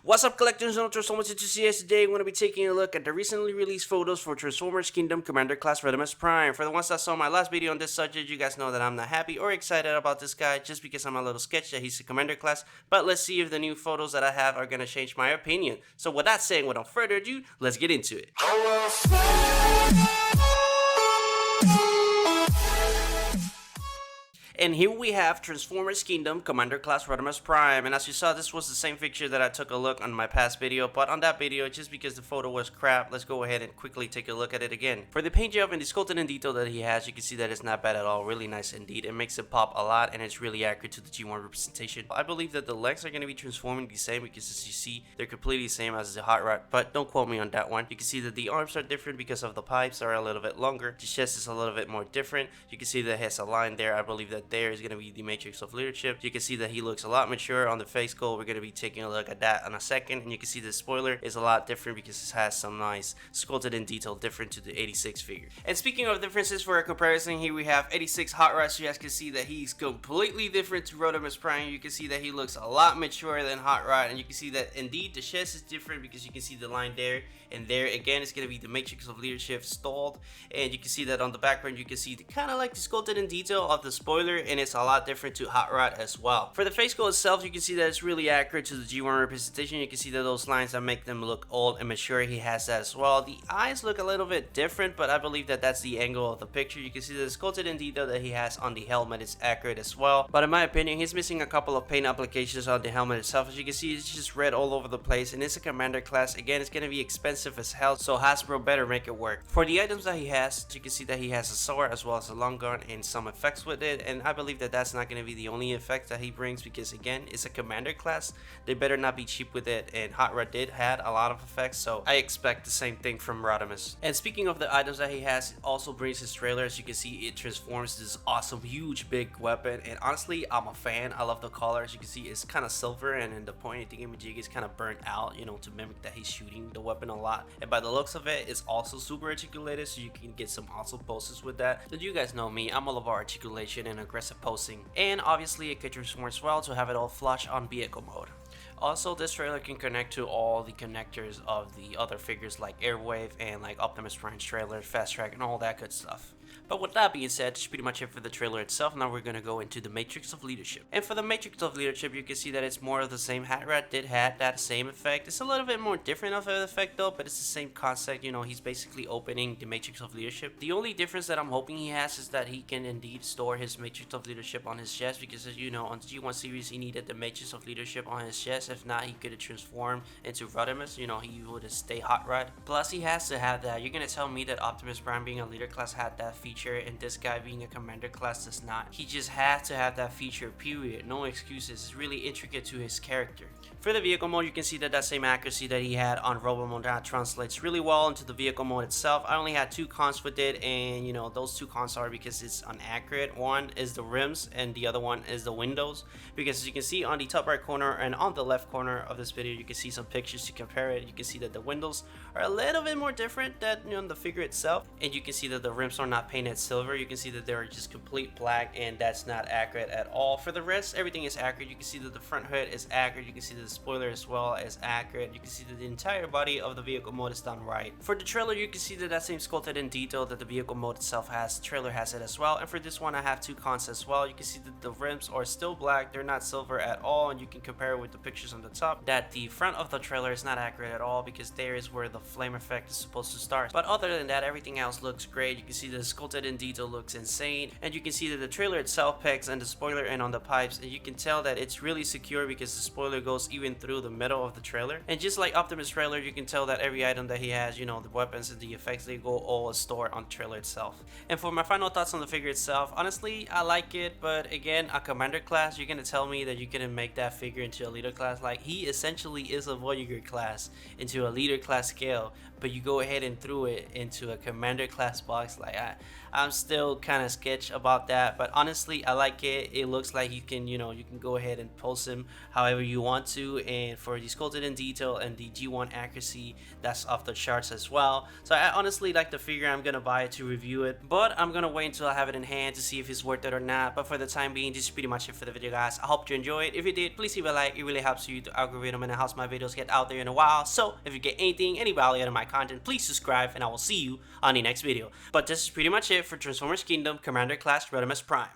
What's up, collectors and Transformers enthusiasts? Today I'm going to be taking a look at the recently released photos for Transformers Kingdom Commander Class Rodimus Prime. For the ones that saw my last video on this subject, you guys know that I'm not happy or excited about this guy just because I'm a little sketched that he's a Commander Class, but let's see if the new photos that I have are going to change my opinion. So with that saying, without further ado, let's get into it. And here we have Transformers Kingdom Commander Class Rodimus Prime, and as you saw, this was the same picture that I took a look on my past video, but on that video, just because the photo was crap, let's go ahead and quickly take a look at it again. For the paint job and the sculpted in detail that he has, you can see that it's not bad at all, really nice indeed. It makes it pop a lot, and it's really accurate to the G1 representation. I believe that the legs are going to be transforming the same, because as you see, they're completely the same as the hot rod, but don't quote me on that one. You can see that the arms are different because of the pipes are a little bit longer. The chest is a little bit more different. You can see that it has a line there. I believe that there is going to be the matrix of leadership. You can see that he looks a lot mature on the face sculpt. We're going to be taking a look at that in a second, and you can see the spoiler is a lot different because it has some nice sculpted in detail different to the 86 figure. And speaking of differences, for a comparison, here we have 86 Hot Rod. So you guys can see that he's completely different to Rodimus Prime. You can see that he looks a lot mature than Hot Rod, and you can see that indeed the chest is different because you can see the line there, and there again it's going to be the matrix of leadership stalled, and you can see that on the background you can see the kind of like the sculpted in detail of the spoiler, and it's a lot different to Hot Rod as well. For the face sculpt itself, you can see that it's really accurate to the G1 representation. You can see that those lines that make them look old and mature, he has that as well. The eyes look a little bit different, but I believe that that's the angle of the picture. You can see that the sculpted in detail that he has on the helmet is accurate as well, but in my opinion he's missing a couple of paint applications on the helmet itself. As you can see, it's just red all over the place, and it's a Commander Class. Again, it's going to be expensive as hell, so Hasbro better make it work. For the items that he has, you can see that he has a sword as well as a long gun and some effects with it, and I believe that that's not going to be the only effect that he brings because again, it's a Commander Class. They better not be cheap with it, and Hot Rod did had a lot of effects, so I expect the same thing from Rodimus. And speaking of the items that he has, it also brings his trailer. As you can see, it transforms this awesome huge big weapon, and honestly I'm a fan. I love the color. As you can see, it's kind of silver, and in the point thingamajig is kind of burnt out, you know, to mimic that he's shooting the weapon a lot, and by the looks of it, it's also super articulated, so you can get some awesome poses with that. But you guys know me, I'm all about articulation and aggressive posing, and obviously it could transform as well to have it all flush on vehicle mode. Also, this trailer can connect to all the connectors of the other figures like Airwave and like Optimus Prime's trailer, Fast Track, and all that good stuff. But with that being said, that's pretty much it for the trailer itself. Now we're going to go into the Matrix of Leadership. And for the Matrix of Leadership, you can see that it's more of the same. Hot Rod did have that same effect. It's a little bit more different of an effect though, but it's the same concept. You know, he's basically opening the Matrix of Leadership. The only difference that I'm hoping he has is that he can indeed store his Matrix of Leadership on his chest, because as you know, on the G1 series he needed the Matrix of Leadership on his chest. If not, he could have transformed into Rodimus. You know, he would have stayed Hot Rod. Plus he has to have that. You're going to tell me that Optimus Prime being a leader class had that feature, and this guy being a Commander Class does not. He just has to have that feature, period. No excuses. It's really intricate to his character. For the vehicle mode, you can see that that same accuracy that he had on Robo mode that translates really well into the vehicle mode itself. I only had two cons with it, and you know, those two cons are because it's inaccurate. One is the rims and the other one is the windows, because as you can see on the top right corner and on the left corner of this video, you can see some pictures to compare it. You can see that the windows are a little bit more different than, you know, the figure itself, and you can see that the rims are not painted silver. You can see that they're just complete black, and that's not accurate at all. For the rest, everything is accurate. You can see that the front hood is accurate. You can see that the spoiler as well is accurate. You can see that the entire body of the vehicle mode is done right. For the trailer, you can see that that same sculpted in detail that the vehicle mode itself has, the trailer has it as well. And for this one, I have two cons as well. You can see that the rims are still black. They're not silver at all, and you can compare it with the pictures on the top that the front of the trailer is not accurate at all, because there is where the flame effect is supposed to start. But other than that, everything else looks great. You can see the sculpted in detail looks insane, and you can see that the trailer itself pegs and the spoiler and on the pipes, and you can tell that it's really secure because the spoiler goes even through the middle of the trailer. And just like Optimus trailer, you can tell that every item that he has, you know, the weapons and the effects, they go all stored on the trailer itself. And for my final thoughts on the figure itself, honestly I like it, but again, a Commander Class, you're gonna tell me that you couldn't make that figure into a leader class. Like, he essentially is a Voyager class into a leader class scale, but you go ahead and threw it into a Commander Class box. Like, I'm still kind of sketch about that, but honestly I like it. It looks like you can, you can go ahead and pose him however you want to, and for the sculpted in detail and the G1 accuracy, that's off the charts as well. So I honestly like the figure. I'm gonna buy it to review it, but I'm gonna wait until I have it in hand to see if it's worth it or not. But for the time being, this is pretty much it for the video, guys. I hope you enjoyed. If you did, please leave a like. It really helps you to algorithm and it helps my videos get out there in a while. So if you get any value out of my content, please subscribe, and I will see you on the next video. But this is pretty much it for Transformers Kingdom Commander Class Rodimus Prime.